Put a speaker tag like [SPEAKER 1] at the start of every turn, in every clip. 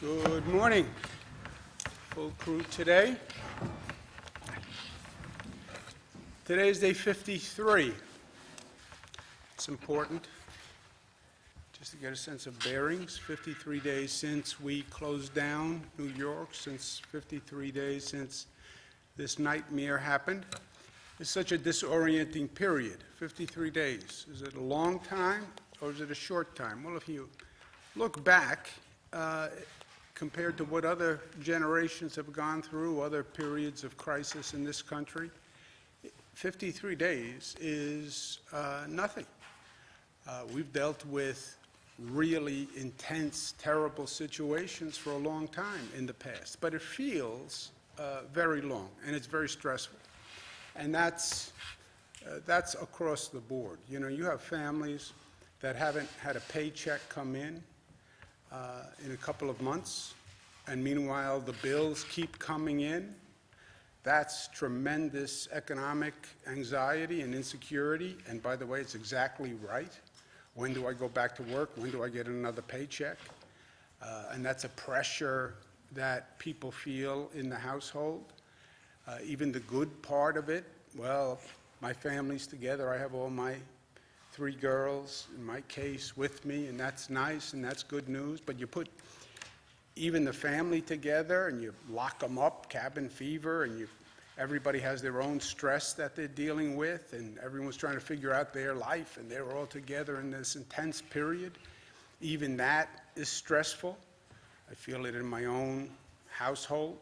[SPEAKER 1] Good morning. Full crew today. Today is day 53. It's important just to get a sense of bearings. 53 days since we closed down New York, since 53 days since this nightmare happened. It's such a disorienting period. 53 days. Is it a long time or is it a short time? Well, if you look back, compared to what other generations have gone through, other periods of crisis in this country, 53 days is nothing. We've dealt with really intense, terrible situations for a long time in the past, but it feels very long, and it's very stressful. And that's across the board. You know, you have families that haven't had a paycheck come in a couple of months, and meanwhile the bills keep coming in. That's tremendous economic anxiety and insecurity, and by the way, it's exactly right. When do I go back to work? When do I get another paycheck? And that's a pressure that people feel in the household. Even the good part of it, well, my family's together. I have all my 3 girls, in my case, with me, and that's nice, and that's good news. But you put even the family together, and you lock them up, cabin fever, and everybody has their own stress that they're dealing with, and everyone's trying to figure out their life, and they're all together in this intense period. Even that is stressful. I feel it in my own household.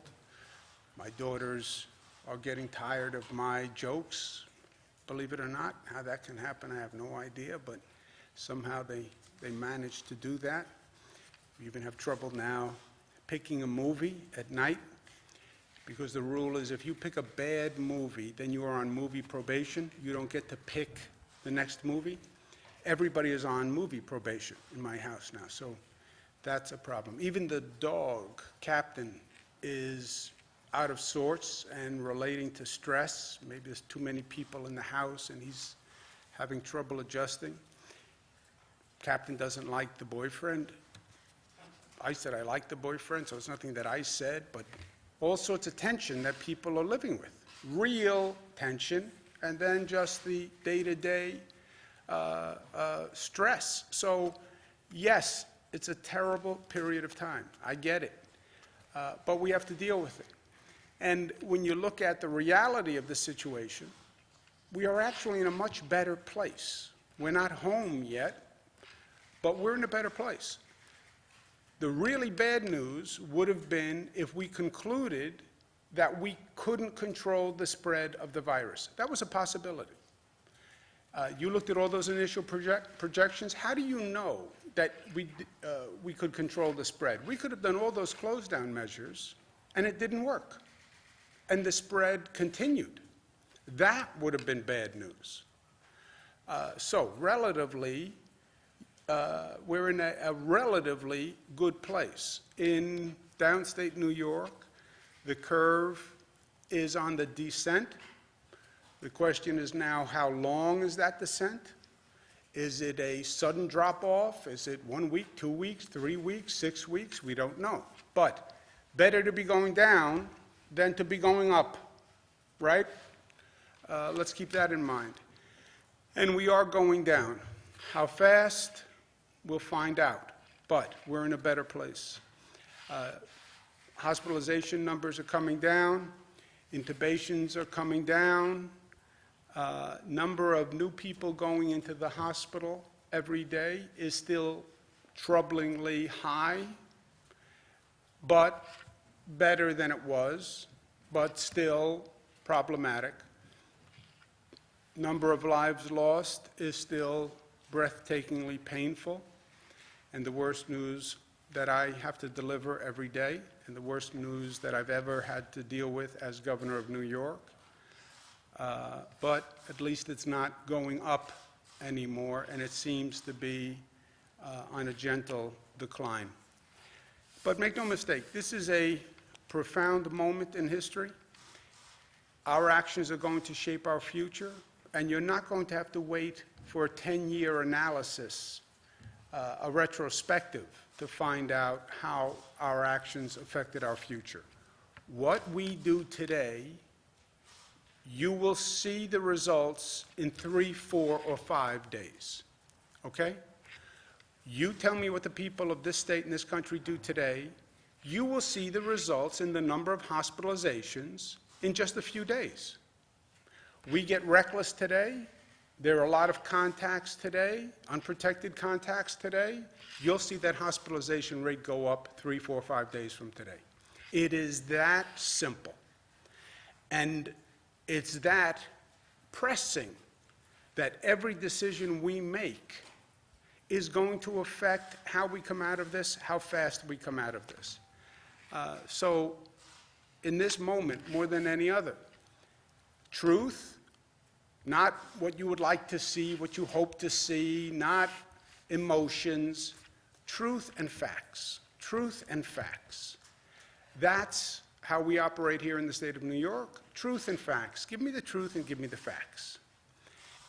[SPEAKER 1] My daughters are getting tired of my jokes. Believe it or not, how that can happen, I have no idea, but somehow they manage to do that. We even have trouble now picking a movie at night, because the rule is if you pick a bad movie, then you are on movie probation. You don't get to pick the next movie. Everybody is on movie probation in my house now, so that's a problem. Even the dog, Captain, is out of sorts and relating to stress. Maybe there's too many people in the house and he's having trouble adjusting. Captain doesn't like the boyfriend. I said I like the boyfriend, so it's nothing that I said, but all sorts of tension that people are living with. Real tension, and then just the day-to-day stress. So yes, it's a terrible period of time. I get it. But we have to deal with it. And when you look at the reality of the situation, we are actually in a much better place. We're not home yet, but we're in a better place. The really bad news would have been if we concluded that we couldn't control the spread of the virus. That was a possibility. You looked at all those initial projections. How do you know that we could control the spread? We could have done all those close-down measures, and it didn't work. And the spread continued. That would have been bad news. So relatively, we're in a relatively good place. In downstate New York, the curve is on the descent. The question is now, how long is that descent? Is it a sudden drop-off? Is it 1 week, 2 weeks, 3 weeks, 6 weeks? We don't know. But better to be going down than to be going up, right? Let's keep that in mind. And we are going down. How fast? We'll find out. But we're in a better place. Hospitalization numbers are coming down. Intubations are coming down. Number of new people going into the hospital every day is still troublingly high, but better than it was, but still problematic. Number of lives lost is still breathtakingly painful, and the worst news that I have to deliver every day, and the worst news that I've ever had to deal with as governor of New York. But at least it's not going up anymore, and it seems to be on a gentle decline. But make no mistake, this is a profound moment in history. Our actions are going to shape our future, and you're not going to have to wait for a 10-year analysis a retrospective to find out how our actions affected our future. What we do today, you will see the results in 3, 4, or 5 days, okay? You tell me what the people of this state and this country do today, you will see the results in the number of hospitalizations in just a few days. We get reckless today. There are a lot of contacts today, unprotected contacts today. You'll see that hospitalization rate go up 3, 4, 5 days from today. It is that simple. And it's that pressing that every decision we make is going to affect how we come out of this, how fast we come out of this. So in this moment, more than any other, truth, not what you would like to see, what you hope to see, not emotions, truth and facts. Truth and facts. That's how we operate here in the state of New York. Truth and facts. Give me the truth and give me the facts.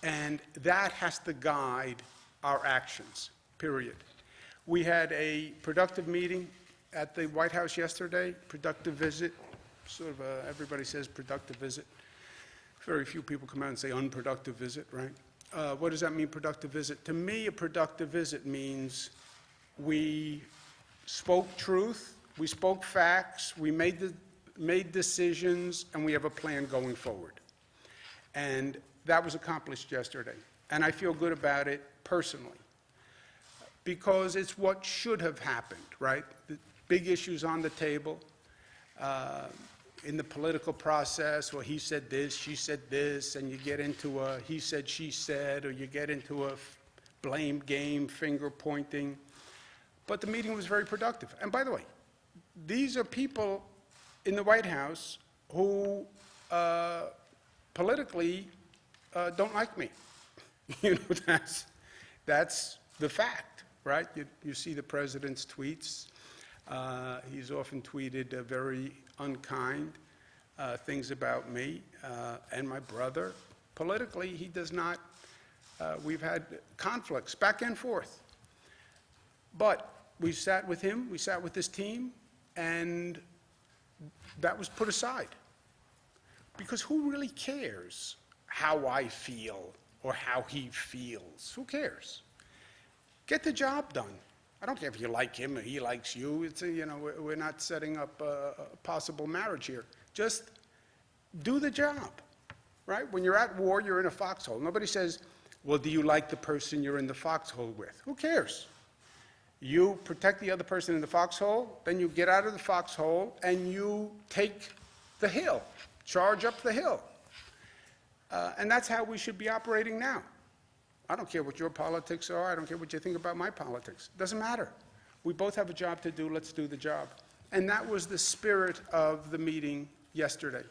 [SPEAKER 1] And that has to guide our actions, period. We had a productive meeting at the White House yesterday, productive visit. Sort of everybody says productive visit. Very few people come out and say unproductive visit, right? What does that mean, productive visit? To me, a productive visit means we spoke truth, we spoke facts, we made decisions, and we have a plan going forward. And that was accomplished yesterday. And I feel good about it personally, because it's what should have happened, right? The big issues on the table. In the political process, well, he said this, she said this, and you get into a he said, she said, or you get into a blame game, finger pointing. But the meeting was very productive. And by the way, these are people in the White House who politically don't like me. You know, that's the fact, right? You see the president's tweets. He's often tweeted very unkind things about me and my brother. Politically, he does not. We've had conflicts back and forth. But we sat with him, we sat with his team, and that was put aside. Because who really cares how I feel or how he feels? Who cares? Get the job done. I don't care if you like him or he likes you. It's you know, we're not setting up a possible marriage here. Just do the job, right? When you're at war, you're in a foxhole. Nobody says, well, do you like the person you're in the foxhole with? Who cares? You protect the other person in the foxhole, then you get out of the foxhole and you take the hill, charge up the hill. And that's how we should be operating now. I don't care what your politics are. I don't care what you think about my politics. It doesn't matter. We both have a job to do. Let's do the job. And that was the spirit of the meeting yesterday.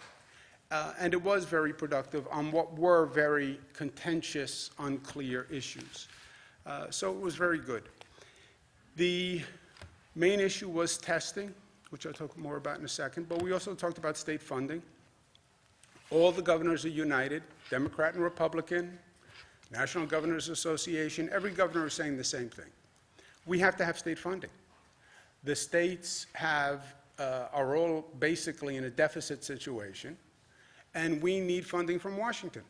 [SPEAKER 1] And it was very productive on what were very contentious, unclear issues. So it was very good. The main issue was testing, which I'll talk more about in a second, but we also talked about state funding. All the governors are united, Democrat and Republican, National Governors Association, every governor is saying the same thing. We have to have state funding. The states are all basically in a deficit situation, and we need funding from Washington.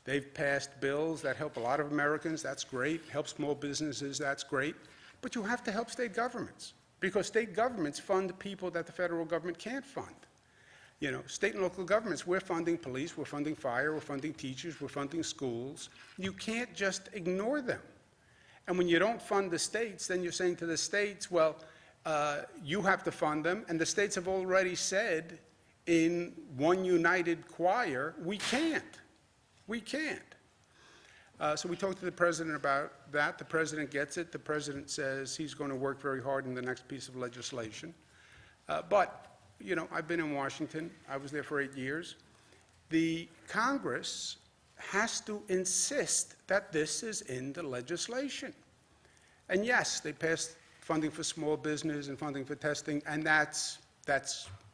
[SPEAKER 1] They've passed bills that help a lot of Americans, that's great, help small businesses, that's great, but you have to help state governments, because state governments fund people that the federal government can't fund. You know, state and local governments, we're funding police, we're funding fire, we're funding teachers, we're funding schools. You can't just ignore them. And when you don't fund the states, then you're saying to the states, well, you have to fund them, and the states have already said in one united choir, we can't. We can't. So we talked to the president about that. The president gets it. The president says he's going to work very hard in the next piece of legislation. But you know, I've been in Washington. I was there for 8 years. The Congress has to insist that this is in the legislation. And yes, they passed funding for small business and funding for testing, and that's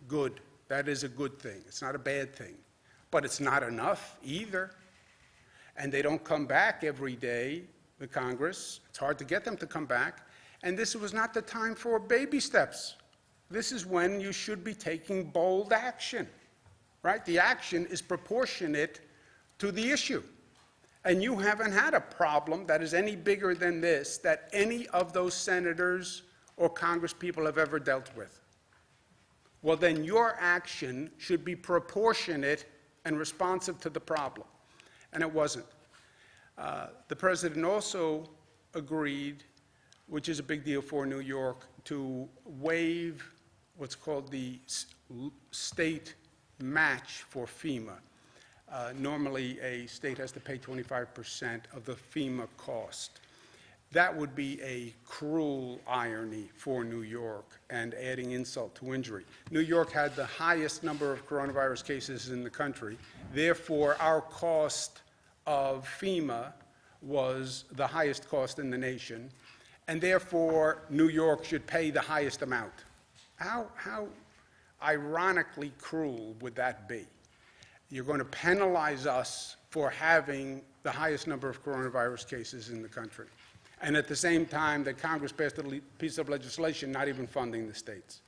[SPEAKER 1] good. That is a good thing. It's not a bad thing. But it's not enough either. And they don't come back every day the Congress. It's hard to get them to come back. And this was not the time for baby steps. This is when you should be taking bold action, right? The action is proportionate to the issue. And you haven't had a problem that is any bigger than this that any of those senators or congresspeople have ever dealt with. Well, then your action should be proportionate and responsive to the problem. And it wasn't. The president also agreed, which is a big deal for New York, to waive what's called the state match for FEMA. Normally, a state has to pay 25% of the FEMA cost. That would be a cruel irony for New York and adding insult to injury. New York had the highest number of coronavirus cases in the country. Therefore, our cost of FEMA was the highest cost in the nation, and therefore, New York should pay the highest amount. How ironically cruel would that be? You're going to penalize us for having the highest number of coronavirus cases in the country. And at the same time that Congress passed a piece of legislation not even funding the states.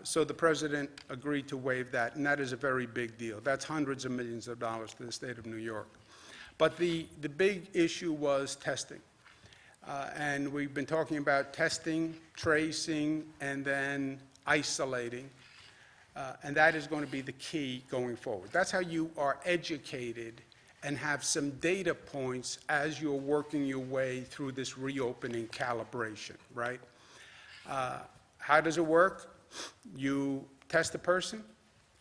[SPEAKER 1] So the president agreed to waive that, and that is a very big deal. That's hundreds of millions of dollars to the state of New York. But the big issue was testing. And we've been talking about testing, tracing, and then isolating. And that is going to be the key going forward. That's how you are educated and have some data points as you're working your way through this reopening calibration, right? How does it work? You test the person.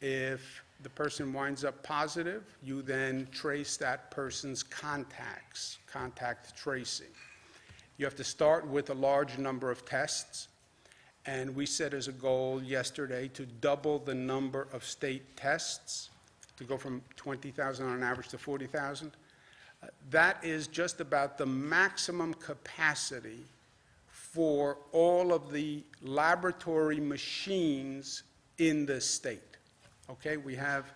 [SPEAKER 1] If the person winds up positive, you then trace that person's contacts, contact tracing. You have to start with a large number of tests. And we set as a goal yesterday to double the number of state tests, to go from 20,000 on average to 40,000. That is just about the maximum capacity for all of the laboratory machines in the state. Okay, we have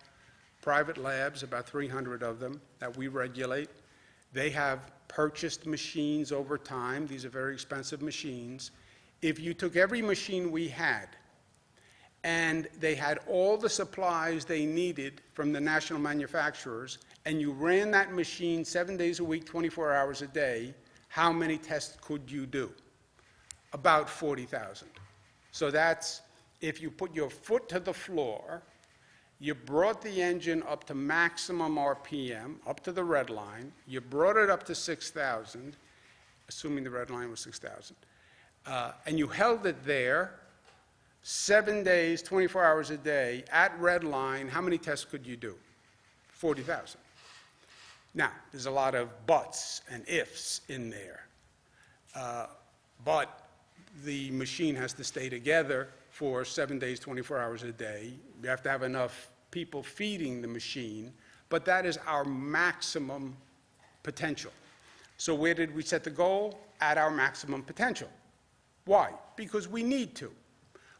[SPEAKER 1] private labs, about 300 of them, that we regulate. They have purchased machines over time. These are very expensive machines. If you took every machine we had and they had all the supplies they needed from the national manufacturers and you ran that machine 7 days a week, 24 hours a day, how many tests could you do? About 40,000. So that's, if you put your foot to the floor, you brought the engine up to maximum RPM, up to the red line, you brought it up to 6,000, assuming the red line was 6,000. And you held it there 7 days, 24 hours a day, at red line, how many tests could you do? 40,000. Now, there's a lot of buts and ifs in there. But the machine has to stay together for 7 days, 24 hours a day. You have to have enough people feeding the machine. But that is our maximum potential. So where did we set the goal? At our maximum potential. Why? Because we need to.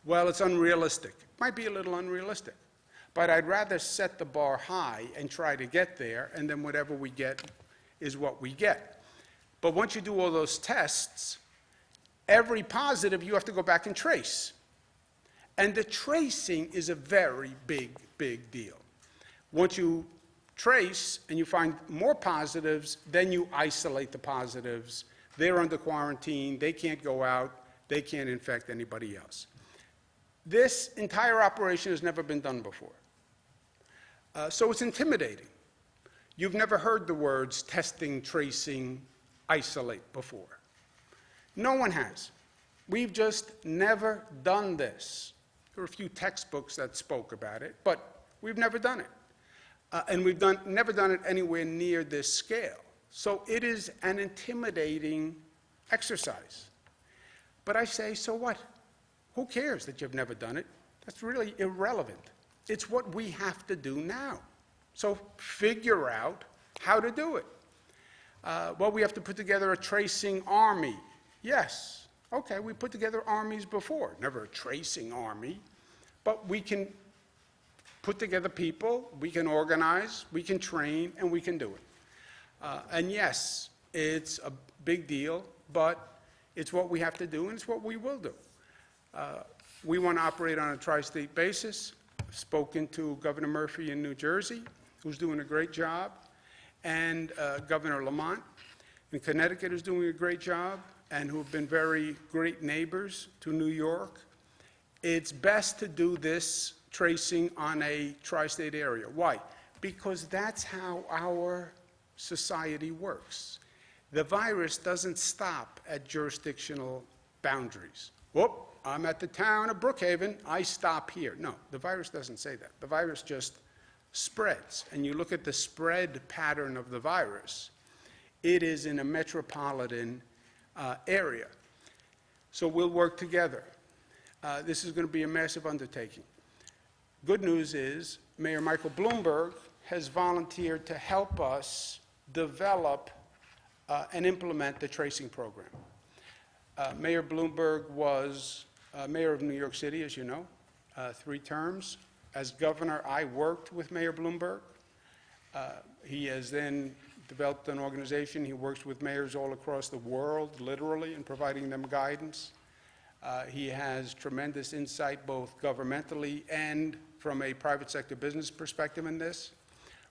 [SPEAKER 1] Well, it's unrealistic. It might be a little unrealistic. But I'd rather set the bar high and try to get there, and then whatever we get is what we get. But once you do all those tests, every positive you have to go back and trace. And the tracing is a very big, big deal. Once you trace and you find more positives, then you isolate the positives. They're under quarantine. They can't go out. They can't infect anybody else. This entire operation has never been done before. So it's intimidating. You've never heard the words testing, tracing, isolate before. No one has. We've just never done this. There are a few textbooks that spoke about it, but we've never done it. And we've never done it anywhere near this scale. So it is an intimidating exercise. But I say, so what? Who cares that you've never done it? That's really irrelevant. It's what we have to do now. So figure out how to do it. Well, we have to put together a tracing army. Yes. Okay, we put together armies before. Never a tracing army. But we can put together people, we can organize, we can train, and we can do it. And yes, It's a big deal, but it's what we have to do, and it's what we will do. We want to operate on a tri-state basis. I've spoken to Governor Murphy in New Jersey, who's doing a great job, and Governor Lamont in Connecticut is doing a great job, and who have been very great neighbors to New York. It's best to do this tracing on a tri-state area. Why? Because that's how our society works. The virus doesn't stop at jurisdictional boundaries. Whoop, I'm at the town of Brookhaven, I stop here. No, the virus doesn't say that. The virus just spreads. And you look at the spread pattern of the virus, it is in a metropolitan area. So we'll work together. This is going to be a massive undertaking. Good news is Mayor Michael Bloomberg has volunteered to help us develop and implement the tracing program. Mayor Bloomberg was mayor of New York City, as you know, 3 terms. As governor, I worked with Mayor Bloomberg. He has then developed an organization. He works with mayors all across the world, literally, in providing them guidance. He has tremendous insight, both governmentally and from a private sector business perspective in this.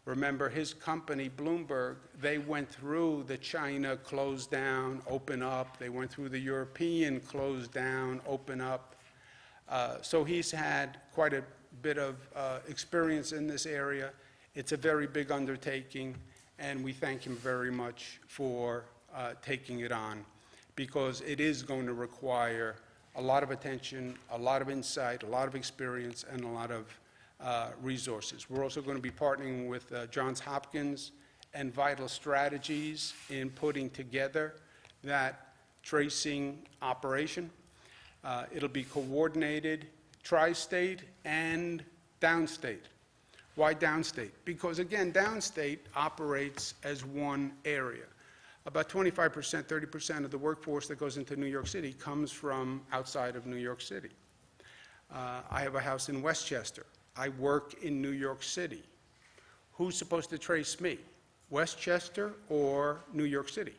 [SPEAKER 1] Remember, his company, Bloomberg, they went through the China close down, open up. They went through the European close down, open up. So he's had quite a bit of experience in this area. It's a very big undertaking, and we thank him very much for taking it on, because it is going to require a lot of attention, a lot of insight, a lot of experience, and a lot of resources. We're also going to be partnering with Johns Hopkins and Vital Strategies in putting together that tracing operation. It'll be coordinated tri-state and downstate. Why downstate? Because, again, downstate operates as one area. About 25%, 30% of the workforce that goes into New York City comes from outside of New York City. I have a house in Westchester. I work in New York City. Who's supposed to trace me? Westchester or New York City?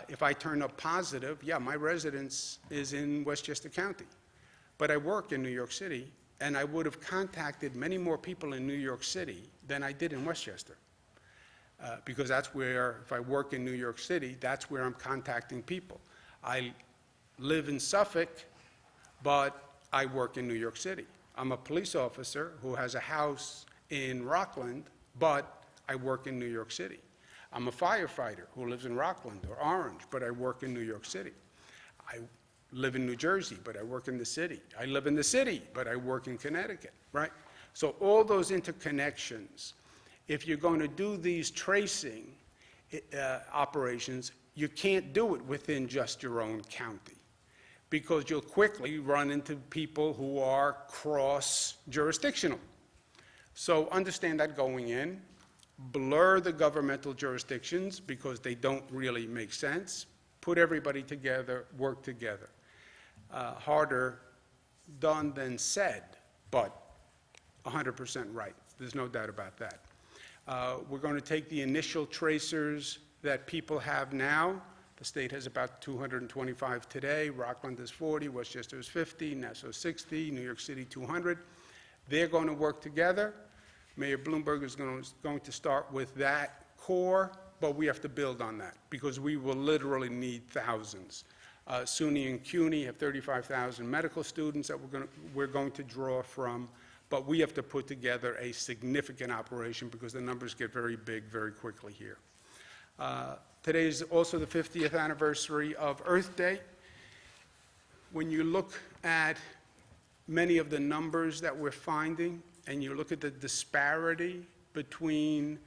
[SPEAKER 1] If I turn up positive, yeah, my residence is in Westchester County. But I work in New York City, and I would have contacted many more people in New York City than I did in Westchester. Because that's where, if I work in New York City, that's where I'm contacting people. I live in Suffolk, but I work in New York City. I'm a police officer who has a house in Rockland, but I work in New York City. I'm a firefighter who lives in Rockland or Orange, but I work in New York City. I live in New Jersey, but I work in the city. I live in the city, but I work in Connecticut, right? So all those interconnections, if you're going to do these tracing operations, you can't do it within just your own county, because you'll quickly run into people who are cross-jurisdictional. So understand that going in. Blur the governmental jurisdictions because they don't really make sense. Put everybody together, work together. Harder done than said, but 100% right. There's no doubt about that. We're going to take the initial tracers that people have now. The state has about 225 today. Rockland is 40, Westchester is 50, Nassau 60, New York City 200. They're going to work together. Mayor Bloomberg is going to start with that core, but we have to build on that because we will literally need thousands. SUNY and CUNY have 35,000 medical students that we're going to draw from, but we have to put together a significant operation because the numbers get very big very quickly here. Today is also the 50th anniversary of Earth Day. When you look at many of the numbers that we're finding, and you look at the disparity between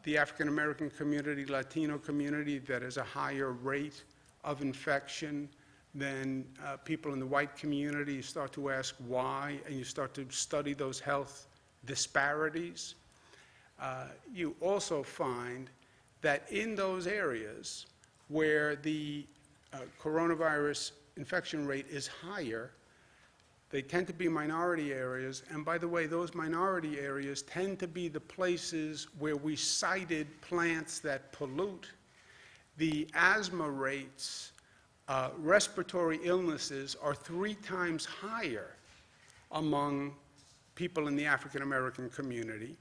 [SPEAKER 1] the African American community, Latino community that has a higher rate of infection than people in the white community, you start to ask why, and you start to study those health disparities. You also find that in those areas where the coronavirus infection rate is higher, they tend to be minority areas, and by the way, those minority areas tend to be the places where we cited plants that pollute the asthma rates, respiratory illnesses are 3 times higher among people in the African American community.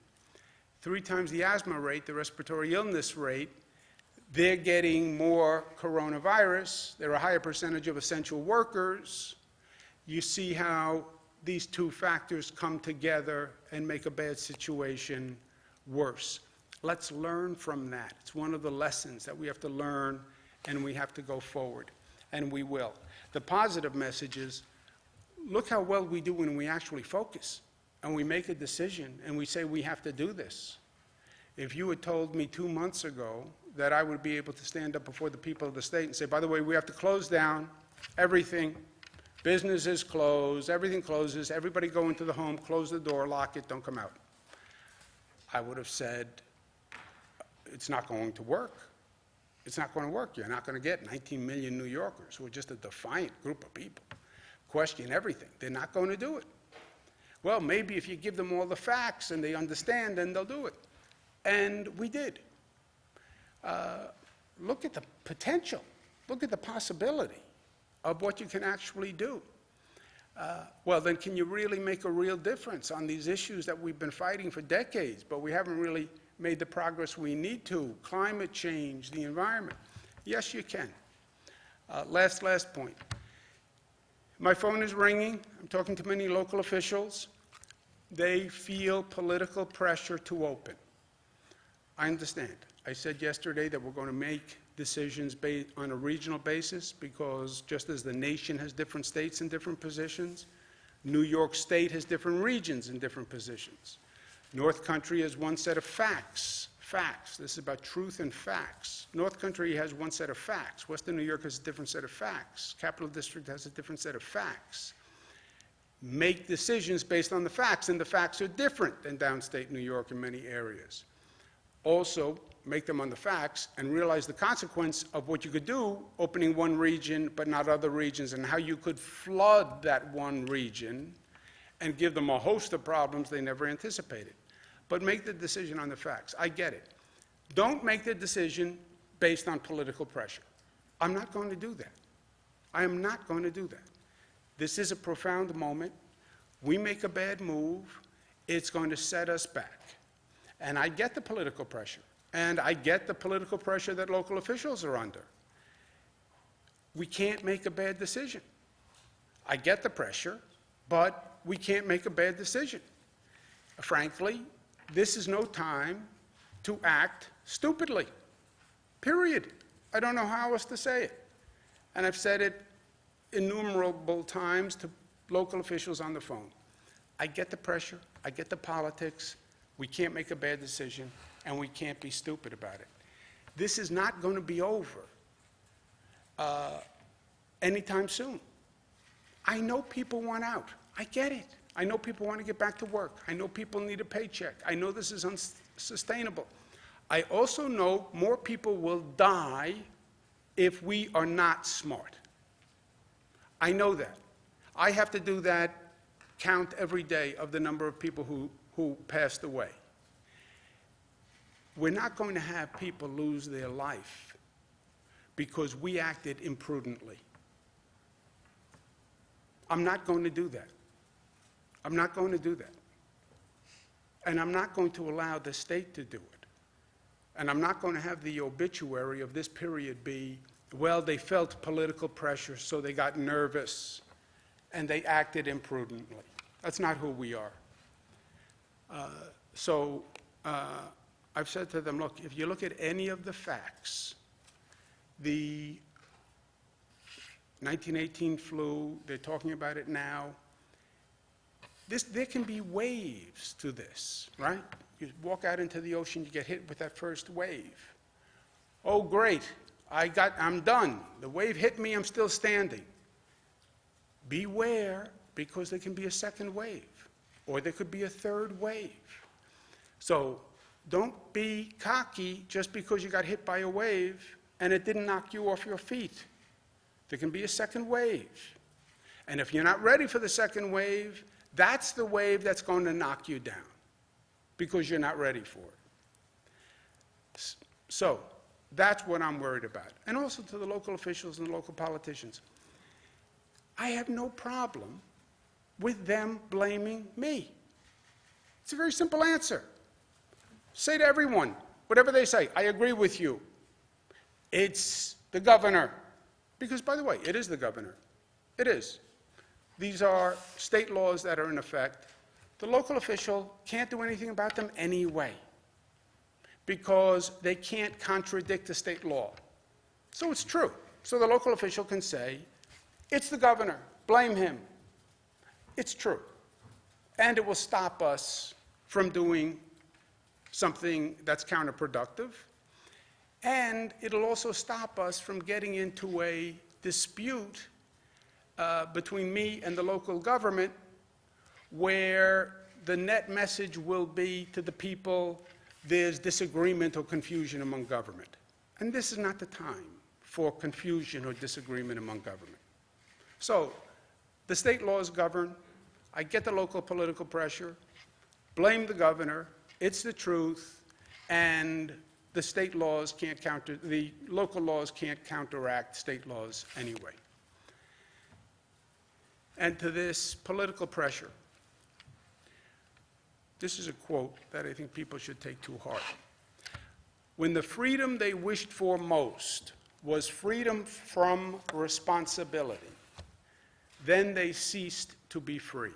[SPEAKER 1] 3 times the asthma rate, the respiratory illness rate. They're getting more coronavirus. They're a higher percentage of essential workers. You see how these 2 factors come together and make a bad situation worse. Let's learn from that. It's one of the lessons that we have to learn, and we have to go forward, and we will. The positive message is, look how well we do when we actually focus, and we make a decision, and we say we have to do this. If you had told me 2 months ago that I would be able to stand up before the people of the state and say, by the way, we have to close down everything, businesses close, everything closes, everybody go into the home, close the door, lock it, don't come out, I would have said, it's not going to work. It's not going to work. You're not going to get 19 million New Yorkers who are just a defiant group of people, question everything. They're not going to do it. Well, maybe if you give them all the facts and they understand, then they'll do it. And we did. Look at the potential. Look at the possibility of what you can actually do. Well, then can you really make a real difference on these issues that we've been fighting for decades, but we haven't really made the progress we need to? Climate change, the environment. Yes, you can. Last point. My phone is ringing. I'm talking to many local officials. They feel political pressure to open. I understand. I said yesterday that we're going to make decisions based on a regional basis, because just as the nation has different states in different positions, New York State has different regions in different positions. North Country has one set of facts. This is about truth and facts. North Country has one set of facts. Western New York has a different set of facts. Capital District has a different set of facts. Make decisions based on the facts, and the facts are different than downstate New York in many areas. Also, make them on the facts and realize the consequence of what you could do opening one region but not other regions, and how you could flood that one region and give them a host of problems they never anticipated. But make the decision on the facts. I get it. Don't make the decision based on political pressure. I'm not going to do that. I am not going to do that. This is a profound moment. We make a bad move, it's going to set us back. And I get the political pressure, and I get the political pressure that local officials are under. We can't make a bad decision. I get the pressure, but we can't make a bad decision. Frankly, this is no time to act stupidly, period. I don't know how else to say it. And I've said it innumerable times to local officials on the phone. I get the pressure, I get the politics. We can't make a bad decision, and we can't be stupid about it. This is not going to be over anytime soon. I know people want out. I get it. I know people want to get back to work. I know people need a paycheck. I know this is unsustainable. I also know more people will die if we are not smart. I know that. I have to do that count every day of the number of people who passed away. We're not going to have people lose their life because we acted imprudently. I'm not going to do that. I'm not going to do that. And I'm not going to allow the state to do it. And I'm not going to have the obituary of this period be, well, they felt political pressure, so they got nervous, and they acted imprudently. That's not who we are. I've said to them, look, if you look at any of the facts, the 1918 flu, they're talking about it now. There can be waves to this, right? You walk out into the ocean, you get hit with that first wave. Oh, great, I'm done. The wave hit me, I'm still standing. Beware, because there can be a second wave, or there could be a third wave. So don't be cocky just because you got hit by a wave and it didn't knock you off your feet. There can be a second wave. And if you're not ready for the second wave, that's the wave that's going to knock you down because you're not ready for it. So That's what I'm worried about. And also to the local officials and local politicians. I have no problem with them blaming me. It's a very simple answer. Say to everyone, whatever they say, I agree with you. It's the governor. Because, by the way, it is the governor. It is. These are state laws that are in effect. The local official can't do anything about them anyway, because they can't contradict the state law. So it's true. So the local official can say, it's the governor, blame him. It's true. And it will stop us from doing something that's counterproductive. And it'll also stop us from getting into a dispute between me and the local government, where the net message will be to the people, there's disagreement or confusion among government. And this is not the time for confusion or disagreement among government. So the state laws govern. I get the local political pressure. Blame the governor. It's the truth. And the state laws can't the local laws can't counteract state laws anyway. And to this political pressure, this is a quote that I think people should take to heart. When the freedom they wished for most was freedom from responsibility, then they ceased to be free.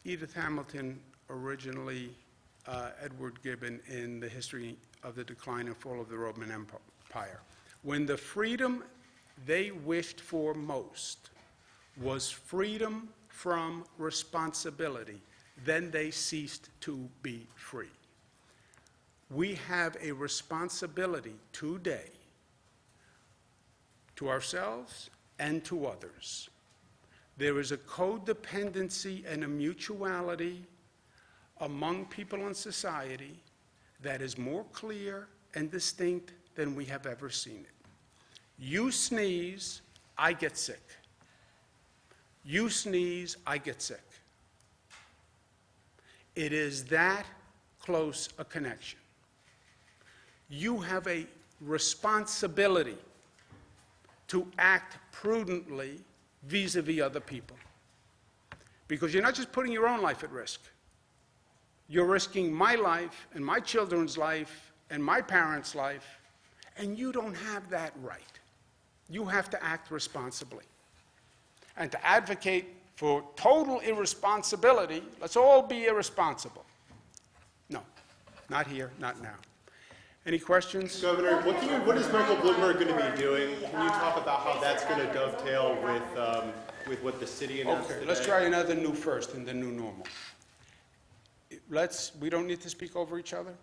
[SPEAKER 1] Edith Hamilton, originally Edward Gibbon in The History of the Decline and Fall of the Roman Empire. When the freedom they wished for most was freedom from responsibility, then they ceased to be free. We have a responsibility today to ourselves and to others. There is a codependency and a mutuality among people in society that is more clear and distinct than we have ever seen it. You sneeze, I get sick. You sneeze, I get sick. It is that close a connection. You have a responsibility to act prudently vis-a-vis other people, because you're not just putting your own life at risk. You're risking my life and my children's life and my parents' life, and you don't have that right. You have to act responsibly. And to advocate for total irresponsibility, let's all be irresponsible. No, not here, not now. Any questions?
[SPEAKER 2] Governor, what is Michael Bloomberg going to be doing? Can you talk about how that's going to dovetail with what the city announced today?
[SPEAKER 1] Let's try another new first in the new normal. We don't need to speak over each other.